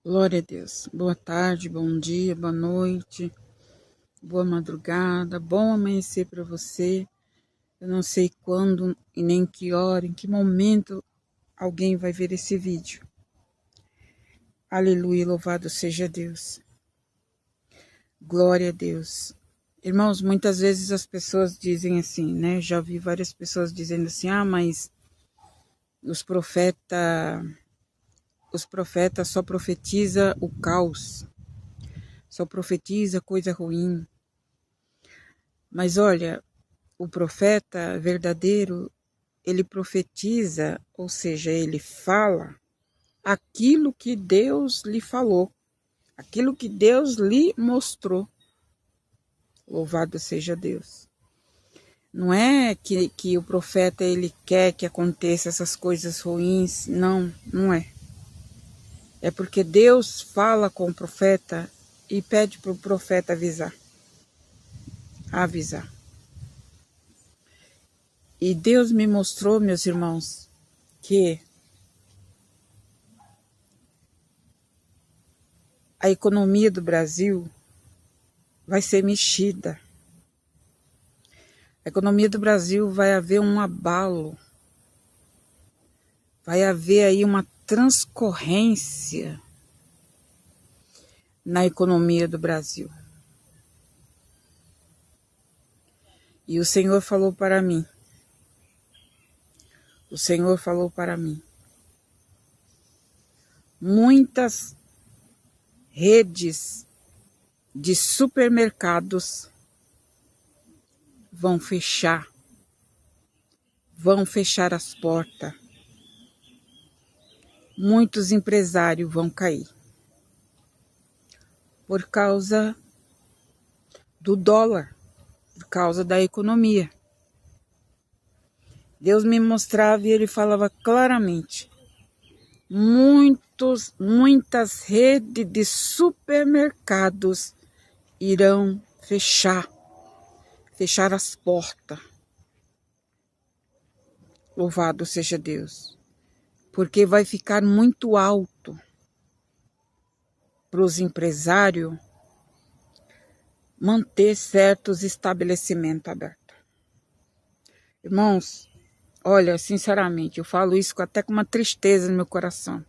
Glória a Deus. Boa tarde, bom dia, boa noite, boa madrugada, bom amanhecer para você. Eu não sei quando e nem que hora, em que momento alguém vai ver esse vídeo. Aleluia, louvado seja Deus. Glória a Deus. Irmãos, muitas vezes as pessoas dizem assim, né? Já vi várias pessoas dizendo assim, mas os profetas só profetizam o caos, só profetiza coisa ruim. Mas olha, o profeta verdadeiro, ele profetiza, ou seja, ele fala aquilo que Deus lhe falou, aquilo que Deus lhe mostrou. Louvado seja Deus. Não é que o profeta ele quer que aconteça essas coisas ruins, não é. É porque Deus fala com o profeta e pede para o profeta avisar. E Deus me mostrou, meus irmãos, que a economia do Brasil vai ser mexida. A economia do Brasil vai haver um abalo. Vai haver aí uma transcorrência na economia do Brasil. E o Senhor falou para mim. Muitas redes de supermercados vão fechar as portas. Muitos empresários vão cair por causa do dólar, por causa da economia. Deus me mostrava e ele falava claramente. Muitas redes de supermercados irão fechar as portas. Louvado seja Deus. Porque vai ficar muito alto para os empresários manter certos estabelecimentos abertos. Irmãos, olha, sinceramente, eu falo isso até com uma tristeza no meu coração.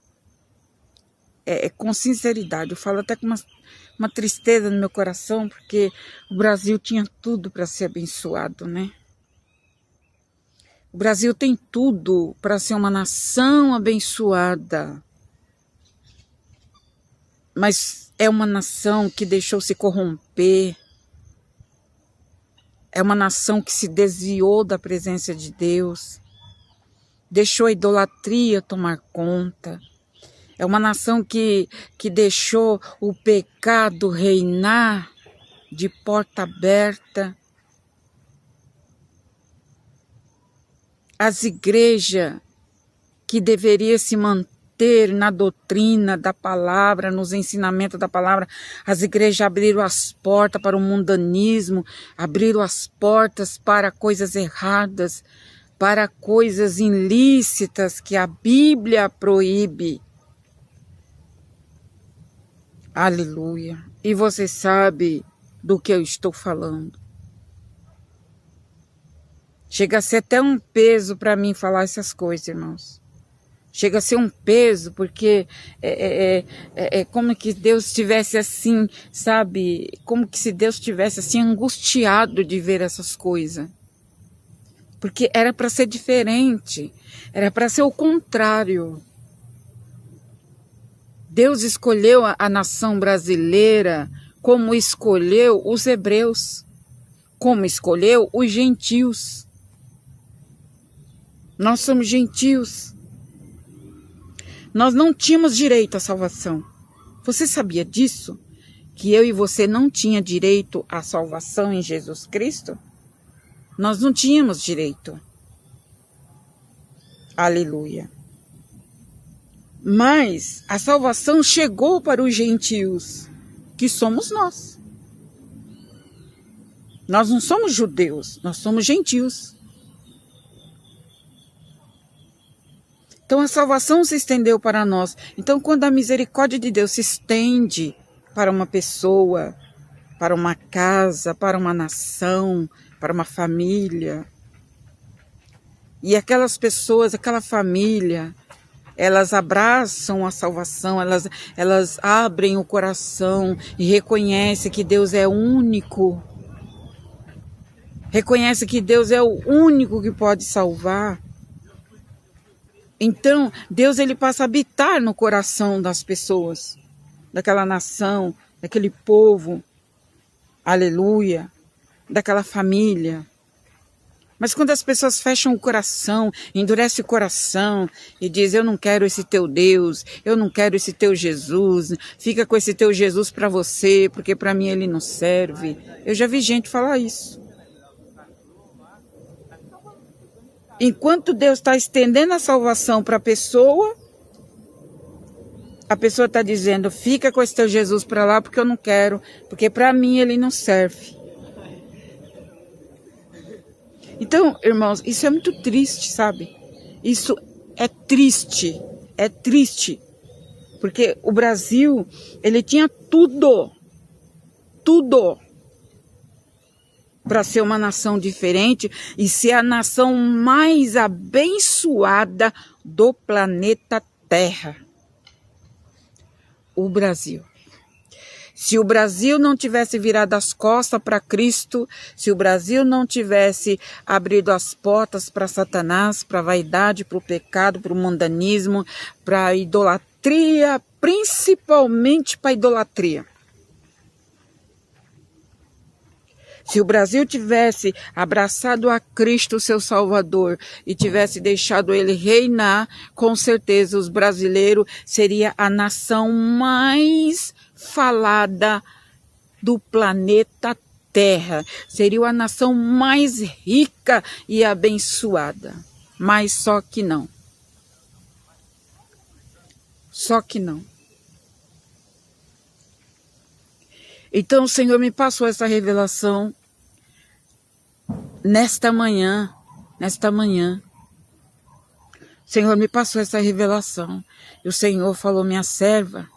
Com sinceridade, eu falo até com uma tristeza no meu coração, porque o Brasil tinha tudo para ser abençoado, né? O Brasil tem tudo para ser uma nação abençoada. Mas é uma nação que deixou se corromper. É uma nação que se desviou da presença de Deus. Deixou a idolatria tomar conta. É uma nação que deixou o pecado reinar de porta aberta. As igrejas que deveriam se manter na doutrina da palavra, nos ensinamentos da palavra, as igrejas abriram as portas para o mundanismo, abriram as portas para coisas erradas, para coisas ilícitas que a Bíblia proíbe. Aleluia. E você sabe do que eu estou falando. Chega a ser até um peso para mim falar essas coisas, irmãos. Chega a ser um peso, porque é como que Deus estivesse assim, sabe? Como que se Deus estivesse assim angustiado de ver essas coisas. Porque era para ser diferente, era para ser o contrário. Deus escolheu a nação brasileira como escolheu os hebreus, como escolheu os gentios. Nós somos gentios. Nós não tínhamos direito à salvação. Você sabia disso? Que eu e você não tinha direito à salvação em Jesus Cristo? Nós não tínhamos direito. Aleluia. Mas a salvação chegou para os gentios, que somos nós. Nós não somos judeus, nós somos gentios. Então a salvação se estendeu para nós. Então quando a misericórdia de Deus se estende para uma pessoa, para uma casa, para uma nação, para uma família, e aquelas pessoas, aquela família, elas abraçam a salvação, elas abrem o coração e reconhecem que Deus é único. Reconhece que Deus é o único que pode salvar. Então, Deus ele passa a habitar no coração das pessoas, daquela nação, daquele povo, aleluia, daquela família. Mas quando as pessoas fecham o coração, endurecem o coração e dizem, eu não quero esse teu Deus, eu não quero esse teu Jesus, fica com esse teu Jesus para você, porque para mim ele não serve. Eu já vi gente falar isso. Enquanto Deus está estendendo a salvação para a pessoa está dizendo, fica com esse teu Jesus para lá porque eu não quero, porque para mim ele não serve. Então, irmãos, isso é muito triste, sabe? Isso é triste, porque o Brasil, ele tinha tudo para ser uma nação diferente e ser a nação mais abençoada do planeta Terra. O Brasil. Se o Brasil não tivesse virado as costas para Cristo, se o Brasil não tivesse abrido as portas para Satanás, para a vaidade, para o pecado, para o mundanismo, para a idolatria, principalmente para a idolatria. Se o Brasil tivesse abraçado a Cristo, seu Salvador, e tivesse deixado ele reinar, com certeza os brasileiros seriam a nação mais falada do planeta Terra. Seria a nação mais rica e abençoada. Mas só que não. Só que não. Então o Senhor me passou essa revelação nesta manhã. O Senhor me passou essa revelação. E o Senhor falou, minha serva,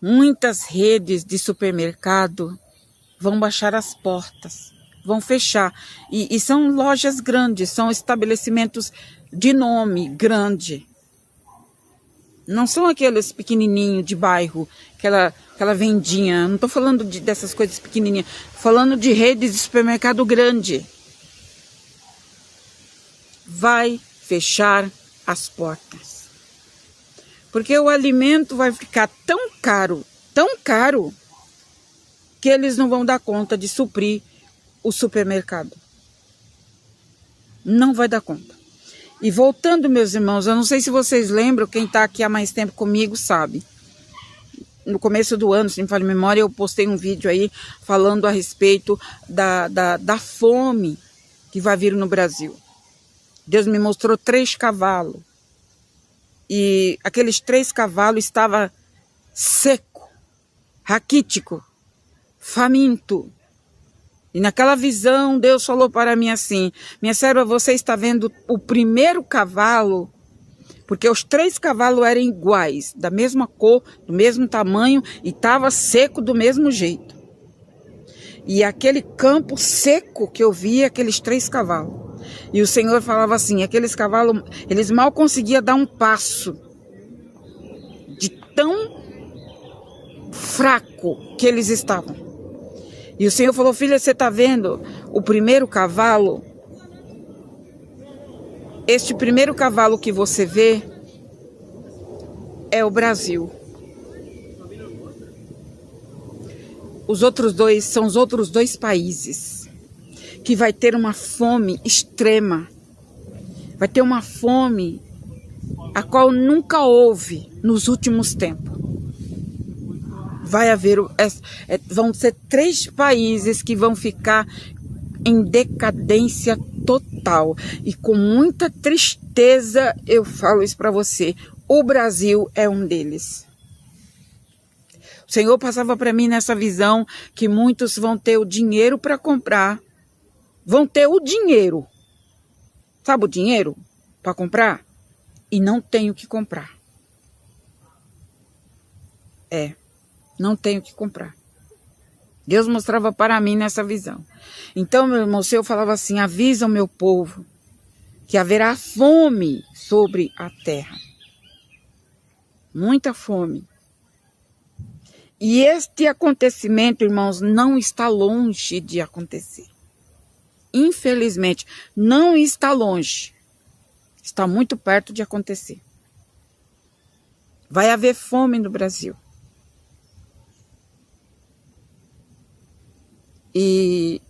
muitas redes de supermercado vão baixar as portas, vão fechar. E são lojas grandes, são estabelecimentos de nome grande. Não são aqueles pequenininhos de bairro, aquela vendinha. Não estou falando dessas coisas pequenininhas. Falando de redes de supermercado grande. Vai fechar as portas. Porque o alimento vai ficar tão caro, que eles não vão dar conta de suprir o supermercado. Não vai dar conta. E voltando, meus irmãos, eu não sei se vocês lembram, quem está aqui há mais tempo comigo sabe. No começo do ano, se me falha a memória, eu postei um vídeo aí falando a respeito da fome que vai vir no Brasil. Deus me mostrou 3 cavalos. E aqueles 3 cavalos estavam seco, raquítico, faminto. E naquela visão, Deus falou para mim assim, minha serva, você está vendo o primeiro cavalo, porque os 3 cavalos eram iguais, da mesma cor, do mesmo tamanho, e estava seco do mesmo jeito. E aquele campo seco que eu via, aqueles 3 cavalos. E o Senhor falava assim, aqueles cavalos, eles mal conseguiam dar um passo, de tão fraco que eles estavam. E o Senhor falou, filha, você está vendo o primeiro cavalo? Este primeiro cavalo que você vê é o Brasil. Os outros 2 são os outros 2 países que vai ter uma fome extrema. Vai ter uma fome a qual nunca houve nos últimos tempos. Vai haver, vão ser 3 países que vão ficar em decadência total. E com muita tristeza eu falo isso para você. O Brasil é um deles. O Senhor passava para mim nessa visão que muitos vão ter o dinheiro para comprar. Vão ter o dinheiro. sabe, o dinheiro para comprar e não tenho o que comprar. Não tenho o que comprar. Deus mostrava para mim nessa visão. Então, meu irmão, o Senhor falava assim, avisa o meu povo que haverá fome sobre a terra. Muita fome. E este acontecimento, irmãos, não está longe de acontecer. Infelizmente, não está longe. Está muito perto de acontecer. Vai haver fome no Brasil. E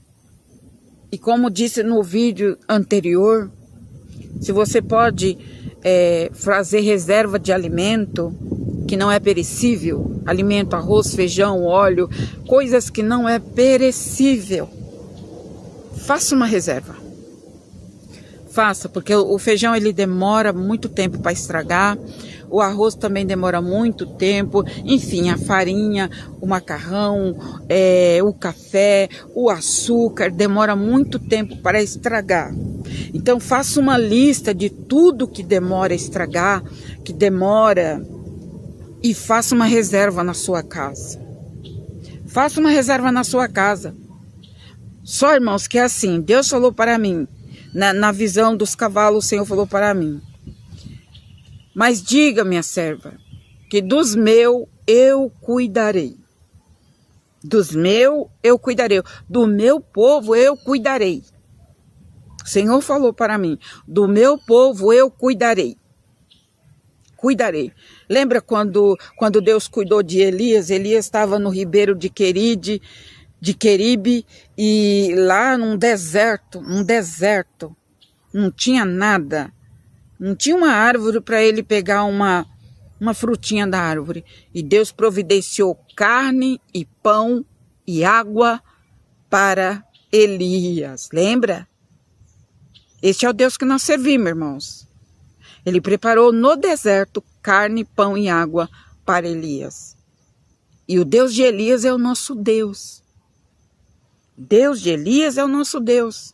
como disse no vídeo anterior, se você pode fazer reserva de alimento que não é perecível, alimento, arroz, feijão, óleo, coisas que não é perecível, faça uma reserva. Faça, porque o feijão ele demora muito tempo para estragar, o arroz também demora muito tempo, enfim, a farinha, o macarrão, o café, o açúcar, demora muito tempo para estragar. Então faça uma lista de tudo que demora a estragar, que demora, e faça uma reserva na sua casa. Faça uma reserva na sua casa. Só, irmãos, que é assim, Deus falou para mim, na visão dos cavalos, o Senhor falou para mim. Mas diga, minha serva, que dos meus eu cuidarei. Dos meus eu cuidarei. Do meu povo eu cuidarei. O Senhor falou para mim, do meu povo eu cuidarei. Cuidarei. Lembra quando Deus cuidou de Elias? Elias estava no ribeiro de Queribe, e lá num deserto, não tinha nada, não tinha uma árvore para ele pegar uma frutinha da árvore, e Deus providenciou carne e pão e água para Elias, lembra? Este é o Deus que nós servimos, irmãos. Ele preparou no deserto carne, pão e água para Elias, e o Deus de Elias é o nosso Deus. Deus de Elias é o nosso Deus.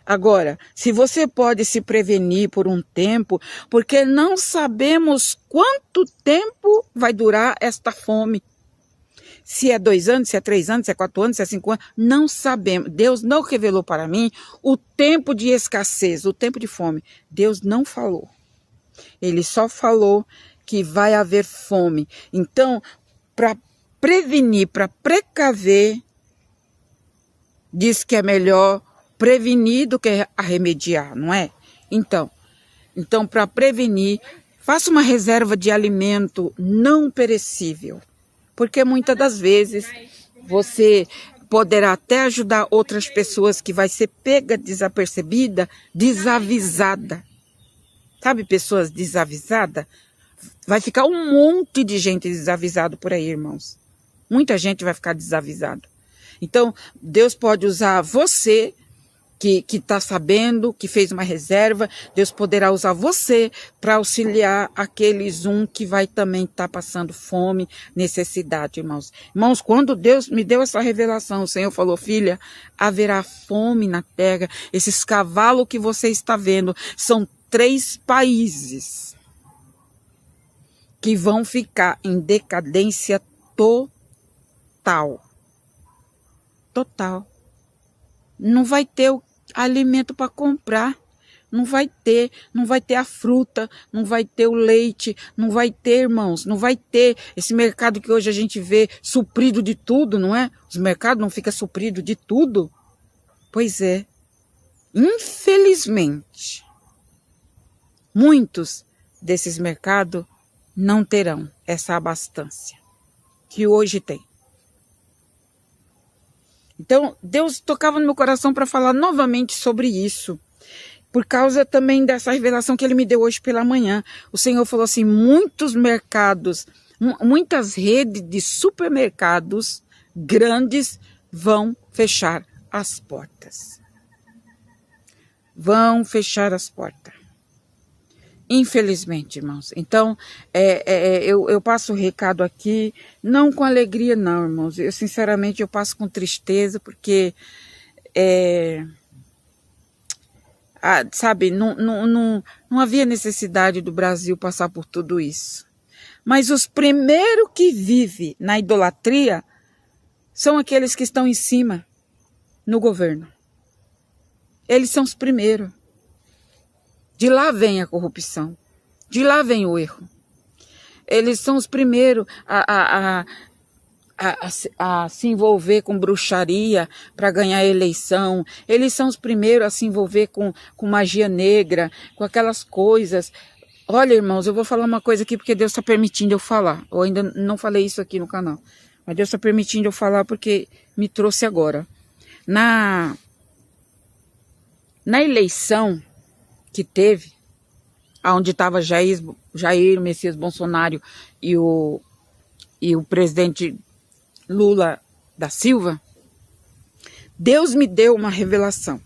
Agora, se você pode se prevenir por um tempo, porque não sabemos quanto tempo vai durar esta fome. Se é 2 anos, se é 3 anos, se é 4 anos, se é 5 anos, não sabemos. Deus não revelou para mim o tempo de escassez, o tempo de fome. Deus não falou. Ele só falou que vai haver fome. Então, para prevenir, para precaver, diz que é melhor prevenir do que arremediar, não é? Então para prevenir, faça uma reserva de alimento não perecível, porque muitas das vezes você poderá até ajudar outras pessoas que vai ser pega desapercebida, desavisada. Sabe, pessoas desavisadas? Vai ficar um monte de gente desavisado por aí, irmãos. Muita gente vai ficar desavisado. Então, Deus pode usar você, que está sabendo, que fez uma reserva. Deus poderá usar você para auxiliar aqueles que vai também estar passando fome, necessidade, irmãos. Irmãos, quando Deus me deu essa revelação, o Senhor falou, filha, haverá fome na terra. Esses cavalos que você está vendo são 3 países que vão ficar em decadência total. Total. Não vai ter o alimento para comprar. Não vai ter a fruta, não vai ter o leite, não vai ter, irmãos, não vai ter esse mercado que hoje a gente vê suprido de tudo, não é? Os mercados não ficam supridos de tudo. Pois é. Infelizmente, muitos desses mercados não terão essa abastança que hoje tem. Então, Deus tocava no meu coração para falar novamente sobre isso, por causa também dessa revelação que Ele me deu hoje pela manhã. O Senhor falou assim, muitos mercados, muitas redes de supermercados grandes vão fechar as portas. Vão fechar as portas. Infelizmente, irmãos. Então, eu passo o recado aqui, não com alegria não, irmãos. Eu, sinceramente, eu passo com tristeza, porque sabe, não havia necessidade do Brasil passar por tudo isso. Mas os primeiros que vivem na idolatria são aqueles que estão em cima, no governo. Eles são os primeiros. De lá vem a corrupção. De lá vem o erro. Eles são os primeiros a se envolver com bruxaria para ganhar eleição. Eles são os primeiros a se envolver com magia negra, com aquelas coisas. Olha, irmãos, eu vou falar uma coisa aqui porque Deus está permitindo eu falar. Eu ainda não falei isso aqui no canal. Mas Deus está permitindo eu falar porque me trouxe agora. Na eleição que teve, onde estava Jair Messias Bolsonaro e o presidente Lula da Silva, Deus me deu uma revelação.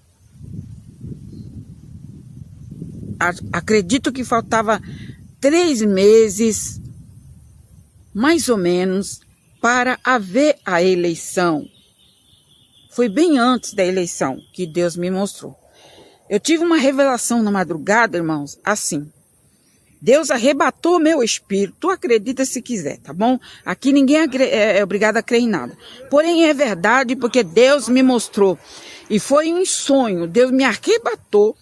Acredito que faltava 3 meses, mais ou menos, para haver a eleição. Foi bem antes da eleição que Deus me mostrou. Eu tive uma revelação na madrugada, irmãos, assim. Deus arrebatou meu espírito. Tu acredita se quiser, tá bom? Aqui ninguém é obrigado a crer em nada. Porém, é verdade porque Deus me mostrou. E foi um sonho. Deus me arrebatou.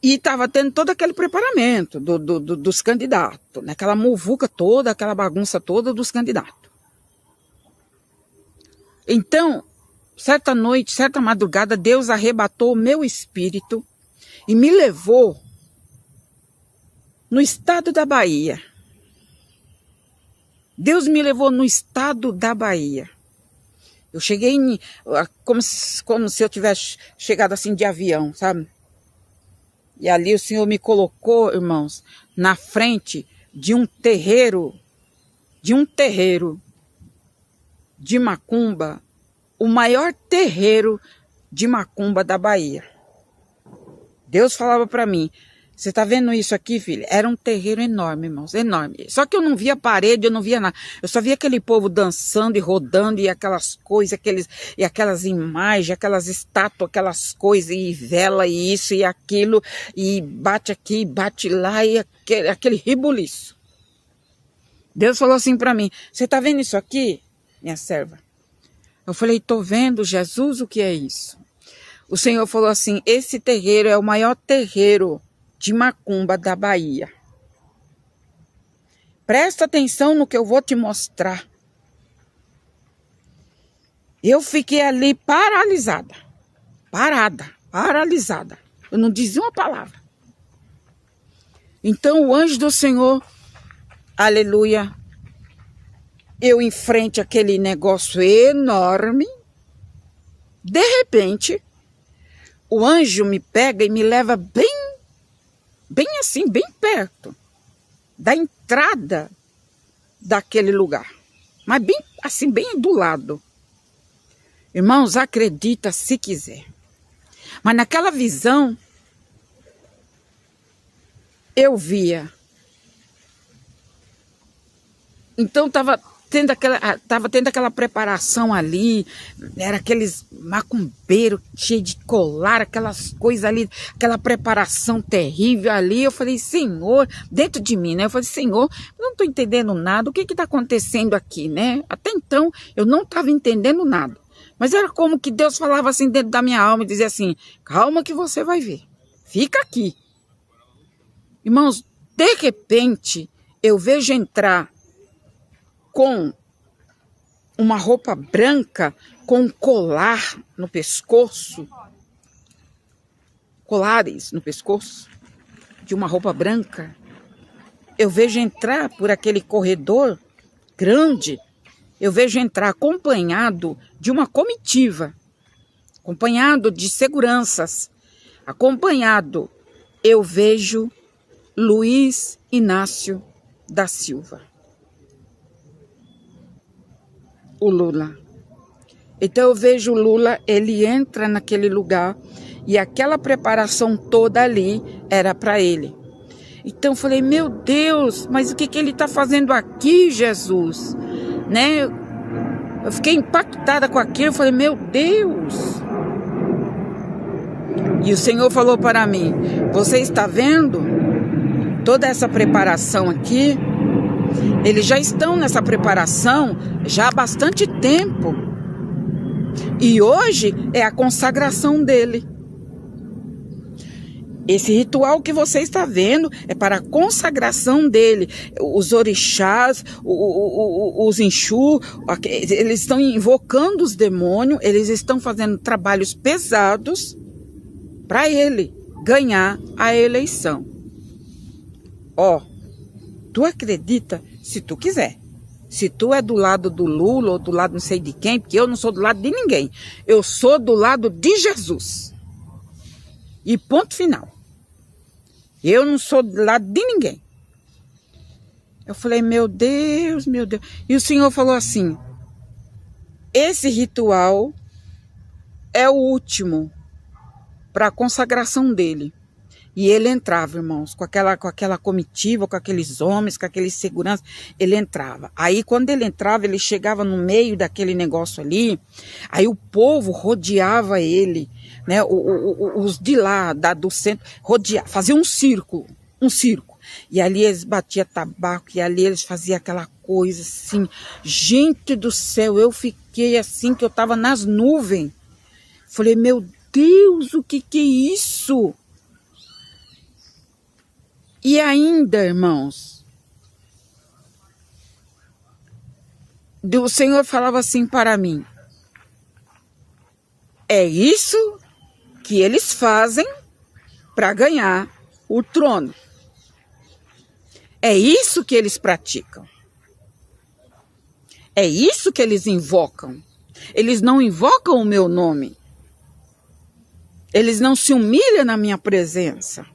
E estava tendo todo aquele preparamento dos candidatos. Aquela muvuca toda, aquela bagunça toda dos candidatos. Então, certa noite, certa madrugada, Deus arrebatou o meu espírito e me levou no estado da Bahia. Deus me levou no estado da Bahia. Eu cheguei como se eu tivesse chegado assim de avião, sabe? E ali o Senhor me colocou, irmãos, na frente de um terreiro de macumba, o maior terreiro de macumba da Bahia. Deus falava para mim, você tá vendo isso aqui, filho? Era um terreiro enorme, irmãos, enorme. Só que eu não via parede, eu não via nada. Eu só via aquele povo dançando e rodando e aquelas coisas, aquelas imagens, aquelas estátuas, aquelas coisas, e vela e isso e aquilo, e bate aqui, bate lá, e aquele ribuliço. Deus falou assim para mim, você tá vendo isso aqui, minha serva? Eu falei, tô vendo, Jesus, o que é isso? O Senhor falou assim, esse terreiro é o maior terreiro de macumba da Bahia. Presta atenção no que eu vou te mostrar. Eu fiquei ali paralisada. Paralisada. Eu não dizia uma palavra. Então o anjo do Senhor, aleluia, eu em frente àquele negócio enorme, de repente, o anjo me pega e me leva bem assim, bem perto da entrada daquele lugar. Mas bem assim, bem do lado. Irmãos, acredita se quiser. Mas naquela visão, eu via. Então estava tendo aquela preparação ali, era aqueles macumbeiros cheios de colar, aquelas coisas ali, aquela preparação terrível ali. Eu falei, Senhor, dentro de mim, né? Eu falei, Senhor, eu não estou entendendo nada, o que está acontecendo aqui, né? Até então, eu não estava entendendo nada. Mas era como que Deus falava assim dentro da minha alma e dizia assim, calma que você vai ver, fica aqui. Irmãos, de repente, eu vejo entrar com uma roupa branca, com um colar no pescoço, colares no pescoço, de uma roupa branca. Eu vejo entrar por aquele corredor grande, eu vejo entrar acompanhado de uma comitiva, acompanhado de seguranças, acompanhado, eu vejo Luiz Inácio da Silva. O Lula. Então eu vejo o Lula, ele entra naquele lugar e aquela preparação toda ali era para ele. Então eu falei, meu Deus, mas o que ele está fazendo aqui, Jesus? Né? Eu fiquei impactada com aquilo, eu falei, meu Deus. E o Senhor falou para mim: você está vendo toda essa preparação aqui? Eles já estão nessa preparação já há bastante tempo. E hoje é a consagração dele. Esse ritual que você está vendo é para a consagração dele. Os orixás, os Exu, eles estão invocando os demônios, eles estão fazendo trabalhos pesados para ele ganhar a eleição. Ó, tu acredita se tu quiser. Se tu é do lado do Lula ou do lado não sei de quem, porque eu não sou do lado de ninguém. Eu sou do lado de Jesus. E ponto final. Eu não sou do lado de ninguém. Eu falei, meu Deus, meu Deus. E o Senhor falou assim: esse ritual é o último para a consagração dele. E ele entrava, irmãos, com aquela comitiva, com aqueles homens, com aqueles seguranças, ele entrava. Aí, quando ele entrava, ele chegava no meio daquele negócio ali, aí o povo rodeava ele, né? Os de lá, do centro, faziam um círculo. E ali eles batiam tabaco, e ali eles faziam aquela coisa assim. Gente do céu, eu fiquei assim, que eu estava nas nuvens. Falei, meu Deus, o que é isso? E ainda, irmãos, o Senhor falava assim para mim: é isso que eles fazem para ganhar o trono. É isso que eles praticam. É isso que eles invocam. Eles não invocam o meu nome. Eles não se humilham na minha presença.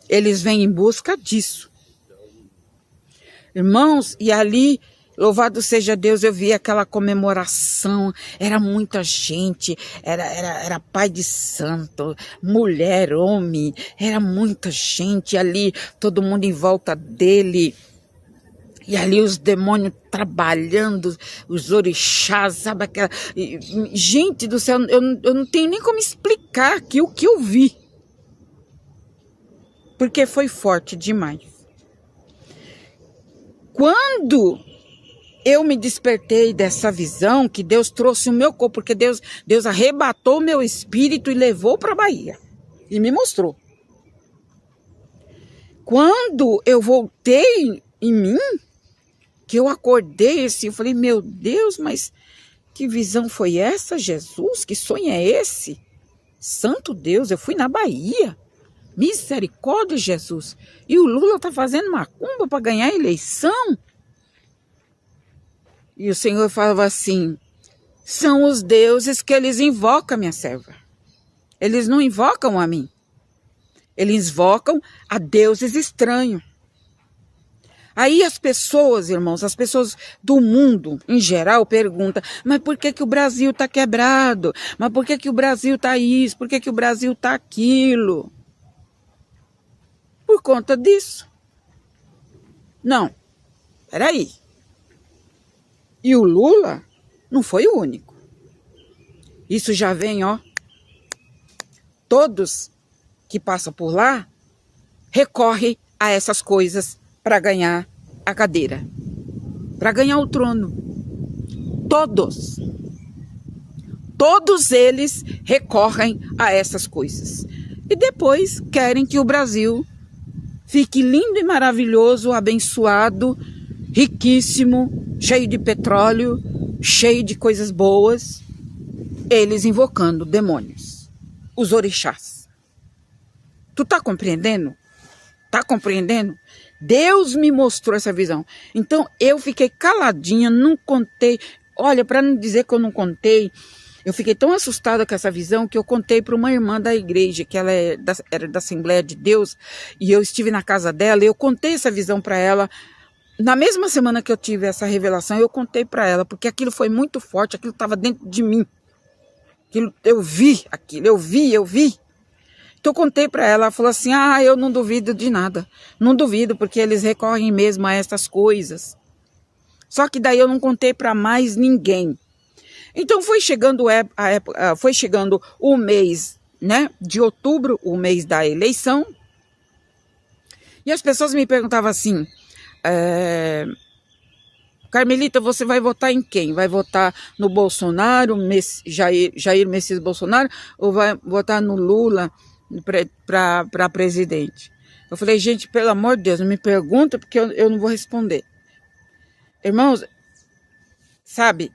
Eles vêm em busca disso. Irmãos, e ali, louvado seja Deus, eu vi aquela comemoração. Era muita gente, era pai de santo, mulher, homem. Era muita gente ali, todo mundo em volta dele. E ali os demônios trabalhando, os orixás, sabe aquela... Gente do céu, eu não tenho nem como explicar aqui o que eu vi. Porque foi forte demais. Quando eu me despertei dessa visão, que Deus trouxe o meu corpo, porque Deus arrebatou o meu espírito e levou para a Bahia. E me mostrou. Quando eu voltei em mim, que eu acordei assim, eu falei, meu Deus, mas que visão foi essa, Jesus? Que sonho é esse? Santo Deus, eu fui na Bahia. Misericórdia, Jesus. E o Lula está fazendo macumba para ganhar a eleição? E o Senhor falava assim: são os deuses que eles invocam, minha serva. Eles não invocam a mim. Eles invocam a deuses estranhos. Aí as pessoas, irmãos, as pessoas do mundo em geral perguntam: mas por que o Brasil está quebrado? Mas por que o Brasil está isso? Por que o Brasil está aquilo? Por conta disso. Não, peraí. E o Lula não foi o único. Isso já vem, ó. Todos que passam por lá recorrem a essas coisas para ganhar a cadeira, para ganhar o trono. Todos. Todos eles recorrem a essas coisas. E depois querem que o Brasil fique lindo e maravilhoso, abençoado, riquíssimo, cheio de petróleo, cheio de coisas boas. Eles invocando demônios, os orixás. Tu tá compreendendo? Tá compreendendo? Deus me mostrou essa visão. Então eu fiquei caladinha, não contei. Olha, para não dizer que eu não contei, eu fiquei tão assustada com essa visão que eu contei para uma irmã da igreja, que ela era da Assembleia de Deus, e eu estive na casa dela, e eu contei essa visão para ela. Na mesma semana que eu tive essa revelação, eu contei para ela, porque aquilo foi muito forte, aquilo estava dentro de mim. Eu vi aquilo, eu vi. Então eu contei para ela, ela falou assim: ah, eu não duvido de nada. Não duvido, porque eles recorrem mesmo a essas coisas. Só que daí eu não contei para mais ninguém. Então foi chegando a época, foi chegando o mês né, de outubro, o mês da eleição, e as pessoas me perguntavam assim, Carmelita, você vai votar em quem? Vai votar no Bolsonaro, Jair Messias Bolsonaro, ou vai votar no Lula para presidente? Eu falei, gente, pelo amor de Deus, não me pergunta, porque eu não vou responder. Irmãos, sabe,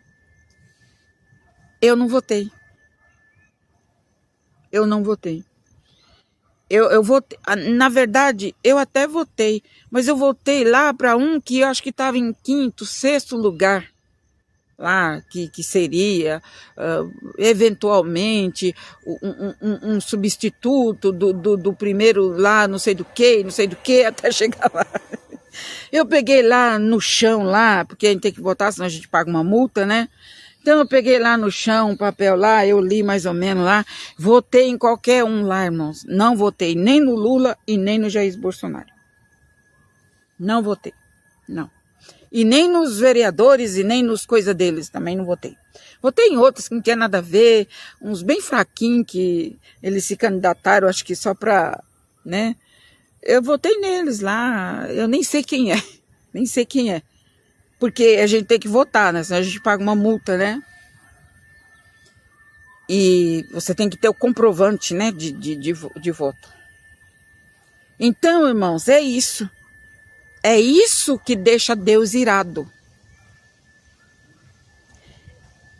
eu não votei. Eu não votei. Eu votei, na verdade, eu até votei, mas eu votei lá para um que eu acho que estava em quinto, sexto lugar, lá, que seria, eventualmente, um substituto do primeiro lá, não sei do que, até chegar lá. Eu peguei lá no chão, lá, porque a gente tem que votar, senão a gente paga uma multa, né? Então eu peguei lá no chão um papel lá, eu li mais ou menos lá, votei em qualquer um lá, irmãos. Não votei nem no Lula e nem no Jair Bolsonaro. Não votei, não. E nem nos vereadores e nem nos coisas deles, também não votei. Votei em outros que não tinha nada a ver, uns bem fraquinhos que eles se candidataram, acho que só para, né? Eu votei neles lá, eu nem sei quem é, nem sei quem é. Porque a gente tem que votar, né? Senão a gente paga uma multa, né? E você tem que ter o comprovante, né? De voto. Então, irmãos, é isso. É isso que deixa Deus irado.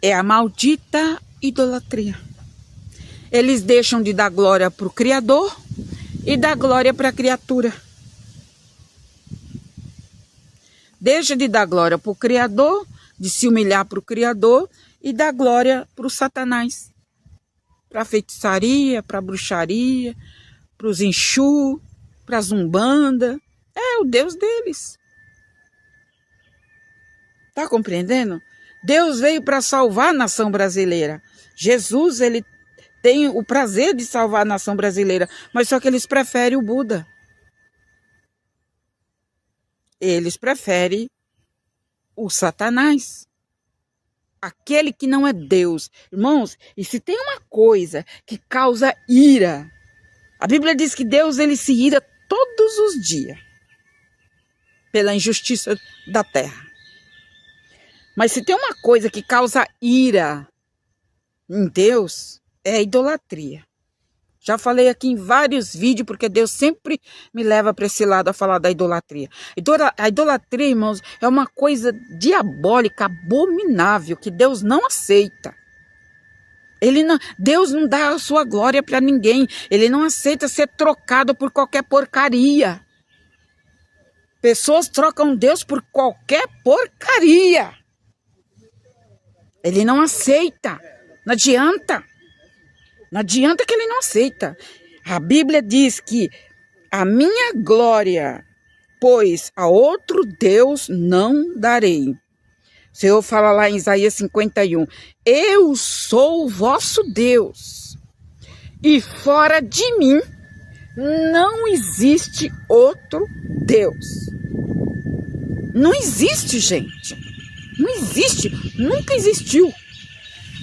É a maldita idolatria. Eles deixam de dar glória para o Criador e dar glória para a criatura. Deixa de dar glória para o Criador, de se humilhar para o Criador e dar glória para o Satanás. Para a feitiçaria, para a bruxaria, para os Exu, para a Zumbanda. É o Deus deles. Tá compreendendo? Deus veio para salvar a nação brasileira. Jesus, ele tem o prazer de salvar a nação brasileira, mas só que eles preferem o Buda. Eles preferem o Satanás. Aquele que não é Deus. Irmãos, e se tem uma coisa que causa ira, a Bíblia diz que Deus, ele se ira todos os dias pela injustiça da terra. Mas se tem uma coisa que causa ira em Deus, é a idolatria. Já falei aqui em vários vídeos, porque Deus sempre me leva para esse lado a falar da idolatria. A idolatria, irmãos, é uma coisa diabólica, abominável, que Deus não aceita. Deus não dá a sua glória para ninguém. Ele não aceita ser trocado por qualquer porcaria. Pessoas trocam Deus por qualquer porcaria. Ele não aceita. Não adianta. Não adianta que ele não aceita. A Bíblia diz que a minha glória, pois a outro Deus não darei. O Senhor fala lá em Isaías 51, eu sou o vosso Deus, e fora de mim não existe outro Deus. Não existe, gente. Não existe. Nunca existiu.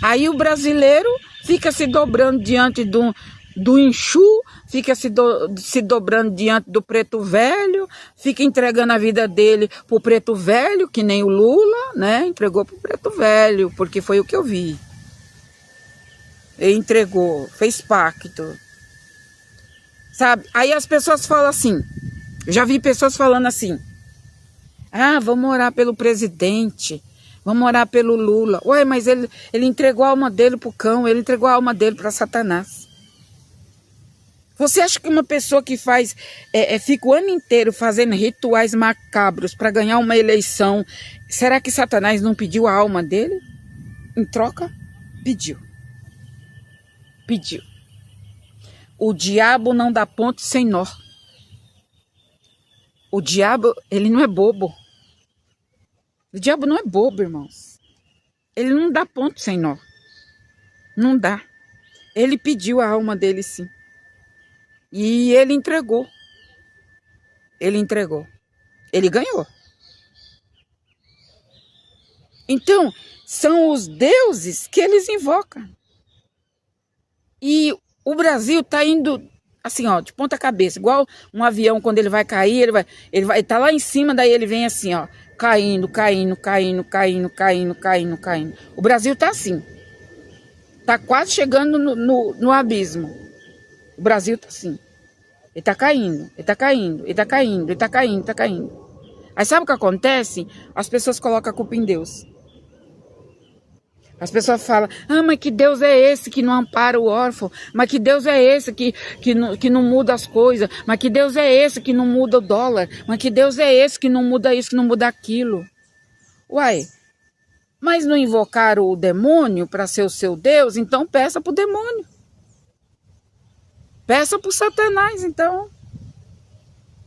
Aí o brasileiro fica se dobrando diante do Exu, fica se dobrando diante do preto velho, fica entregando a vida dele pro preto velho, que nem o Lula, né? Entregou pro preto velho, porque foi o que eu vi. Ele entregou, fez pacto. Sabe? Aí as pessoas falam assim, já vi pessoas falando assim, vamos orar pelo presidente, vamos orar pelo Lula. Ué, mas ele entregou a alma dele pro cão, ele entregou a alma dele para Satanás. Você acha que uma pessoa que fica o ano inteiro fazendo rituais macabros para ganhar uma eleição, será que Satanás não pediu a alma dele? Em troca? Pediu. Pediu. O diabo não dá ponto sem nó. O diabo, ele não é bobo. O diabo não é bobo, irmãos. Ele não dá ponto sem nó. Não dá. Ele pediu a alma dele, sim. E ele entregou. Ele entregou. Ele ganhou. Então, são os deuses que eles invocam. E O Brasil tá indo assim, ó, de ponta cabeça, igual um avião quando ele vai cair, ele vai tá lá em cima, daí ele vem assim, ó, caindo, caindo, caindo, caindo, caindo, caindo, caindo. O Brasil tá assim. Tá quase chegando no abismo. O Brasil tá assim. Ele tá caindo, ele tá caindo, ele tá caindo, ele tá caindo, tá caindo. Aí sabe o que acontece? As pessoas colocam a culpa em Deus. As pessoas falam, mas que Deus é esse que não ampara o órfão? Mas que Deus é esse que não muda as coisas? Mas que Deus é esse que não muda o dólar? Mas que Deus é esse que não muda isso, que não muda aquilo? Uai, mas não invocaram o demônio para ser o seu Deus? Então peça para o demônio. Peça para o Satanás, então.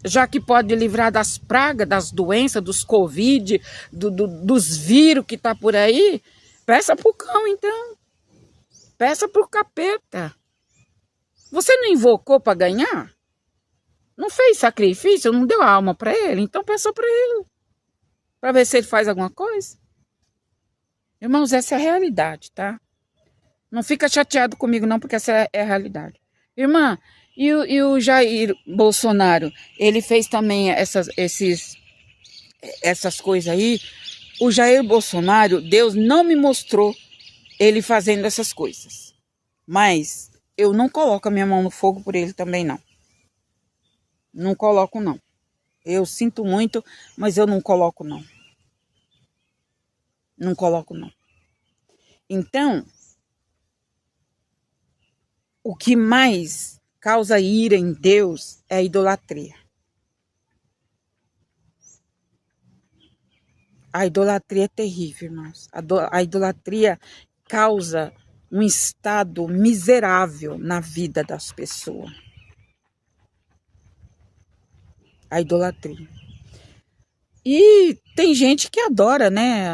Já que pode livrar das pragas, das doenças, dos Covid, dos vírus que tá por aí, peça pro cão, então. Peça pro capeta. Você não invocou para ganhar? Não fez sacrifício? Não deu a alma para ele? Então peça para ele. Para ver se ele faz alguma coisa. Irmãos, essa é a realidade, tá? Não fica chateado comigo não, porque essa é a realidade. Irmã, e o Jair Bolsonaro, ele fez também essas coisas aí. O Jair Bolsonaro, Deus não me mostrou ele fazendo essas coisas. Mas eu não coloco a minha mão no fogo por ele também, não. Não coloco, não. Eu sinto muito, mas eu não coloco, não. Não coloco, não. Então, o que mais causa ira em Deus é a idolatria. A idolatria é terrível, irmãos. A idolatria causa um estado miserável na vida das pessoas. A idolatria. E tem gente que adora, né?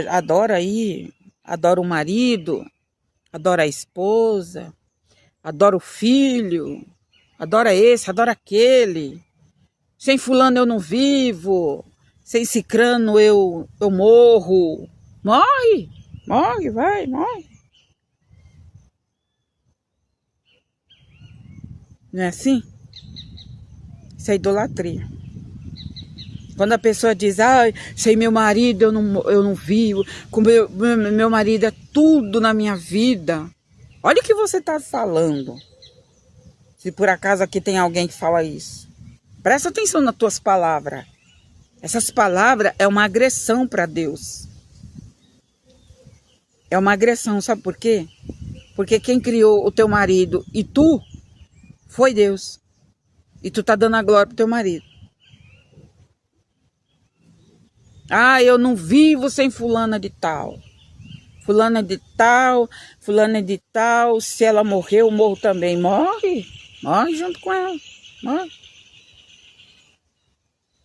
Adora aí, adora o marido, adora a esposa, adora o filho, adora esse, adora aquele. Sem fulano eu não vivo, sem cicrano eu morro. Morre, morre, vai, morre. Não é assim? Isso é idolatria. Quando a pessoa diz, sem meu marido eu não vivo, com meu marido é tudo na minha vida. Olha o que você está falando. Se por acaso aqui tem alguém que fala isso. Presta atenção nas tuas palavras. Essas palavras é uma agressão para Deus. É uma agressão, sabe por quê? Porque quem criou o teu marido e tu, foi Deus. E tu tá dando a glória pro teu marido. Eu não vivo sem fulana de tal. Fulana de tal, fulana de tal. Se ela morrer, eu morro também. Morre. Morre junto com ela. Morre.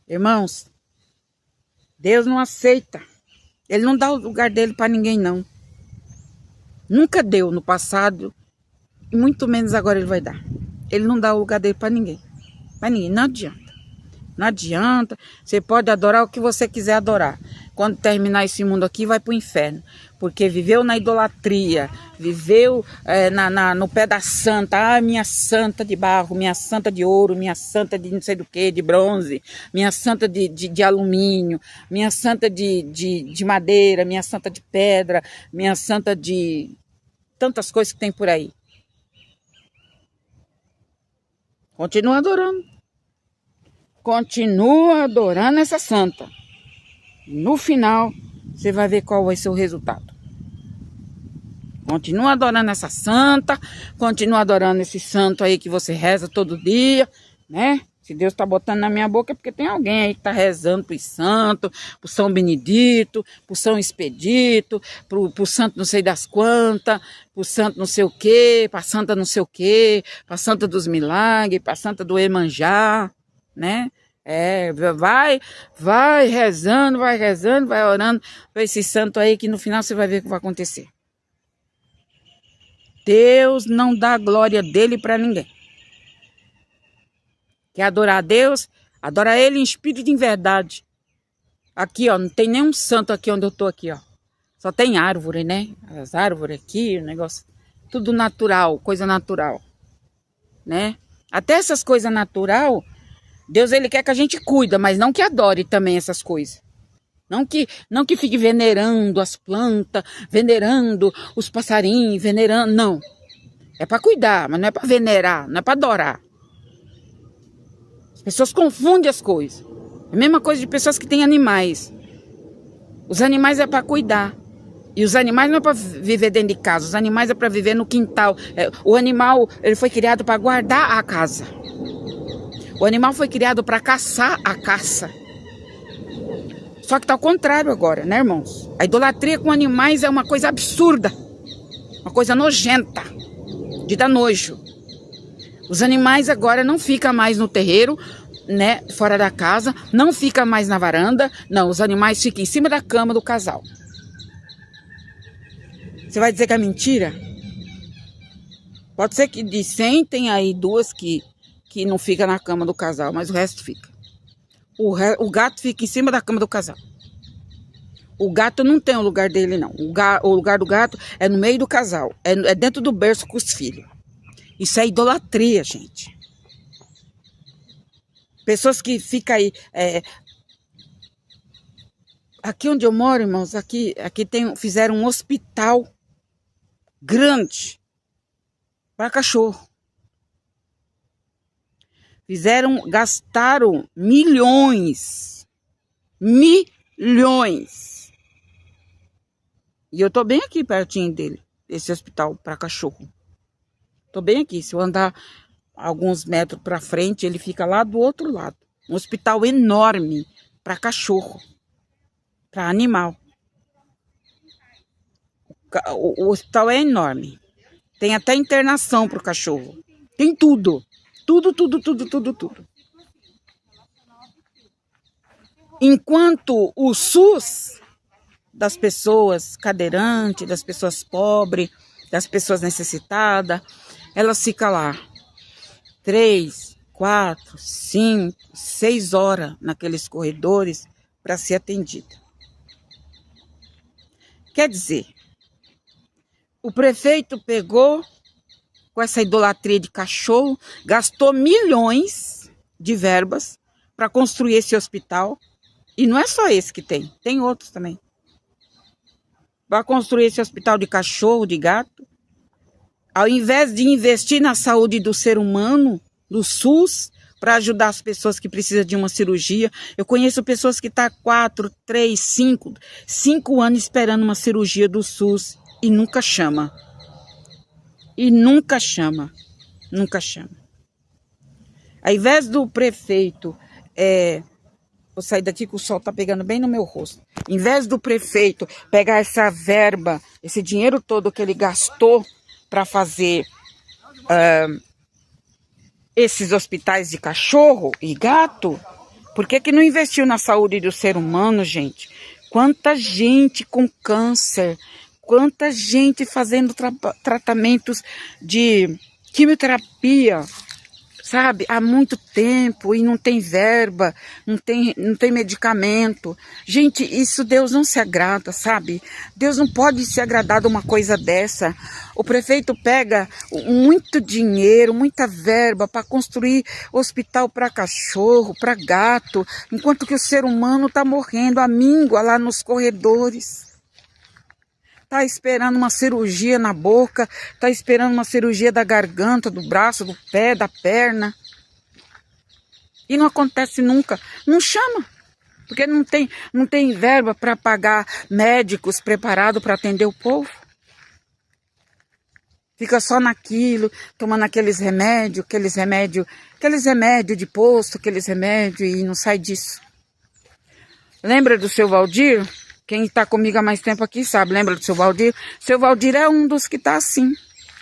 Irmãos, Deus não aceita. Ele não dá o lugar dele para ninguém, não. Nunca deu no passado. E muito menos agora ele vai dar. Ele não dá o lugar dele para ninguém. Para ninguém. Não adianta. Não adianta. Você pode adorar o que você quiser adorar. Quando terminar esse mundo aqui, vai para o inferno. Porque viveu na idolatria. Viveu no pé da santa. Minha santa de barro. Minha santa de ouro. Minha santa de não sei do que, de bronze. Minha santa de alumínio. Minha santa de madeira. Minha santa de pedra. Minha santa de tantas coisas que tem por aí. Continua adorando. Continua adorando essa santa. No final, você vai ver qual vai ser o resultado. Continua adorando essa santa. Continua adorando esse santo aí que você reza todo dia, né? Se Deus tá botando na minha boca é porque tem alguém aí que tá rezando pro santo, pro São Benedito, pro São Expedito, pro santo não sei das quantas, pro santo não sei o quê, pra santa não sei o quê, pra santa dos milagres, pra santa do Emanjá, né? Vai rezando, vai orando para esse santo aí que no final você vai ver o que vai acontecer. Deus não dá a glória dele para ninguém. Quer adorar a Deus? Adora ele em espírito e em verdade. Aqui, ó, não tem nenhum santo aqui onde eu tô aqui, ó. Só tem árvore, né? As árvores aqui, o negócio. tudo natural, coisa natural, né? Até essas coisas natural, Deus ele quer que a gente cuida, mas não que adore também essas coisas. Não que fique venerando as plantas, venerando os passarinhos, venerando, não. É para cuidar, mas não é para venerar, não é para adorar. As pessoas confundem as coisas. É a mesma coisa de pessoas que têm animais. Os animais é para cuidar. E os animais não é para viver dentro de casa. Os animais é para viver no quintal. O animal ele foi criado para guardar a casa. O animal foi criado para caçar a caça. Só que tá ao contrário agora, né, irmãos? A idolatria com animais é uma coisa absurda. Uma coisa nojenta. De dar nojo. Os animais agora não ficam mais no terreiro, né, fora da casa, não fica mais na varanda, não, os animais ficam em cima da cama do casal. Você vai dizer que é mentira? Pode ser que de 100 tem aí 2 que não fica na cama do casal, mas o resto fica. O gato fica em cima da cama do casal. O gato não tem o lugar dele, não. O lugar do gato é no meio do casal, é dentro do berço com os filhos. Isso é idolatria, gente. Pessoas que ficam aí... Aqui onde eu moro, irmãos, aqui fizeram um hospital grande para cachorro. Gastaram milhões. Milhões. E eu tô bem aqui pertinho dele, esse hospital para cachorro. Tô bem aqui, se eu andar alguns metros para frente, ele fica lá do outro lado. Um hospital enorme para cachorro, para animal. O hospital é enorme. Tem até internação para o cachorro. Tem tudo. Tudo. Enquanto o SUS das pessoas cadeirantes, das pessoas pobres, das pessoas necessitadas, elas ficam lá 3, 4, 5, 6 horas naqueles corredores para ser atendida. Quer dizer, o prefeito pegou com essa idolatria de cachorro, gastou milhões de verbas para construir esse hospital. E não é só esse que tem outros também. Para construir esse hospital de cachorro, de gato. Ao invés de investir na saúde do ser humano, do SUS, para ajudar as pessoas que precisam de uma cirurgia. Eu conheço pessoas que estão há 4, 3, 5 anos esperando uma cirurgia do SUS e nunca chama. Nunca chama. Ao invés do prefeito... Vou sair daqui que o sol tá pegando bem no meu rosto. Em vez do prefeito pegar essa verba, esse dinheiro todo que ele gastou para fazer esses hospitais de cachorro e gato, por que não investiu na saúde do ser humano, gente? Quanta gente com câncer, quanta gente fazendo tratamentos de quimioterapia, sabe, há muito tempo e não tem verba, não tem medicamento. Gente, isso Deus não se agrada, sabe? Deus não pode se agradar de uma coisa dessa. O prefeito pega muito dinheiro, muita verba para construir hospital para cachorro, para gato, enquanto que o ser humano está morrendo à míngua lá nos corredores. Tá esperando uma cirurgia na boca, tá esperando uma cirurgia da garganta, do braço, do pé, da perna. E não acontece nunca. Não chama, porque não tem verba para pagar médicos preparados para atender o povo. Fica só naquilo, tomando aqueles remédios de posto, aqueles remédios e não sai disso. Lembra do seu Valdir? Quem está comigo há mais tempo aqui sabe, lembra do seu Valdir? Seu Valdir é um dos que está assim,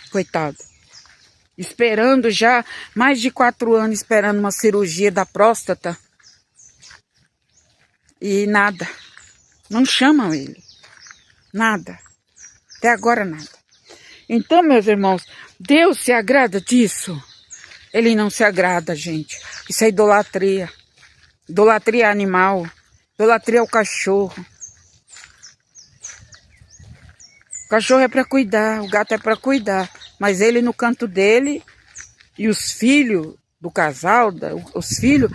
coitado. Esperando já, mais de 4 anos, esperando uma cirurgia da próstata. E nada. Não chamam ele. Nada. Até agora nada. Então, meus irmãos, Deus se agrada disso? Ele não se agrada, gente. Isso é idolatria. Idolatria animal. Idolatria ao cachorro. O cachorro é para cuidar, o gato é para cuidar. mas ele no canto dele e os filhos do casal, os filhos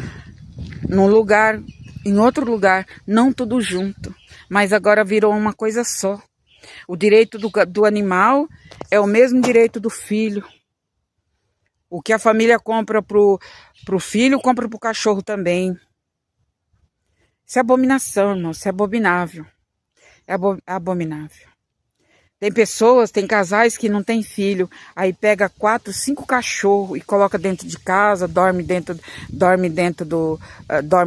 num lugar, em outro lugar, não tudo junto, mas agora virou uma coisa só. O direito do animal é o mesmo direito do filho. O que a família compra pro filho, compra pro cachorro também. Isso é abominação, irmão, isso é abominável. É abominável. Tem pessoas, tem casais que não tem filho, aí pega 4, 5 cachorros e coloca dentro de casa, dorme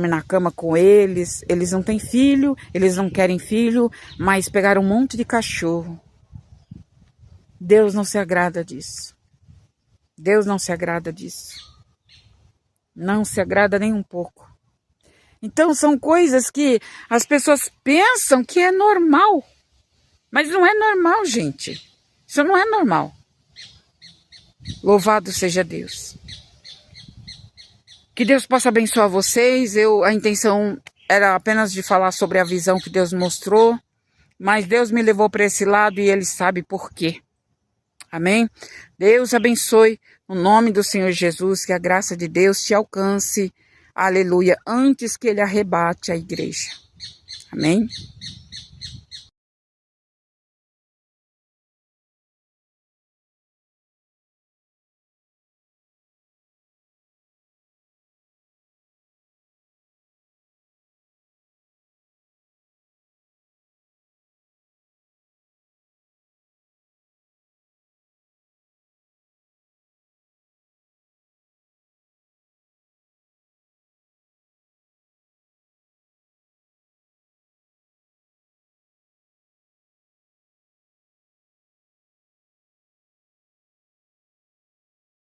na cama com eles. Eles não têm filho, eles não querem filho, mas pegaram um monte de cachorro. Deus não se agrada disso. Deus não se agrada disso. Não se agrada nem um pouco. Então são coisas que as pessoas pensam que é normal. Mas não é normal, gente. Isso não é normal. Louvado seja Deus. Que Deus possa abençoar vocês. A intenção era apenas de falar sobre a visão que Deus mostrou. Mas Deus me levou para esse lado e Ele sabe por quê. Amém? Deus abençoe no nome do Senhor Jesus. Que a graça de Deus te alcance. Aleluia. Antes que Ele arrebate a igreja. Amém?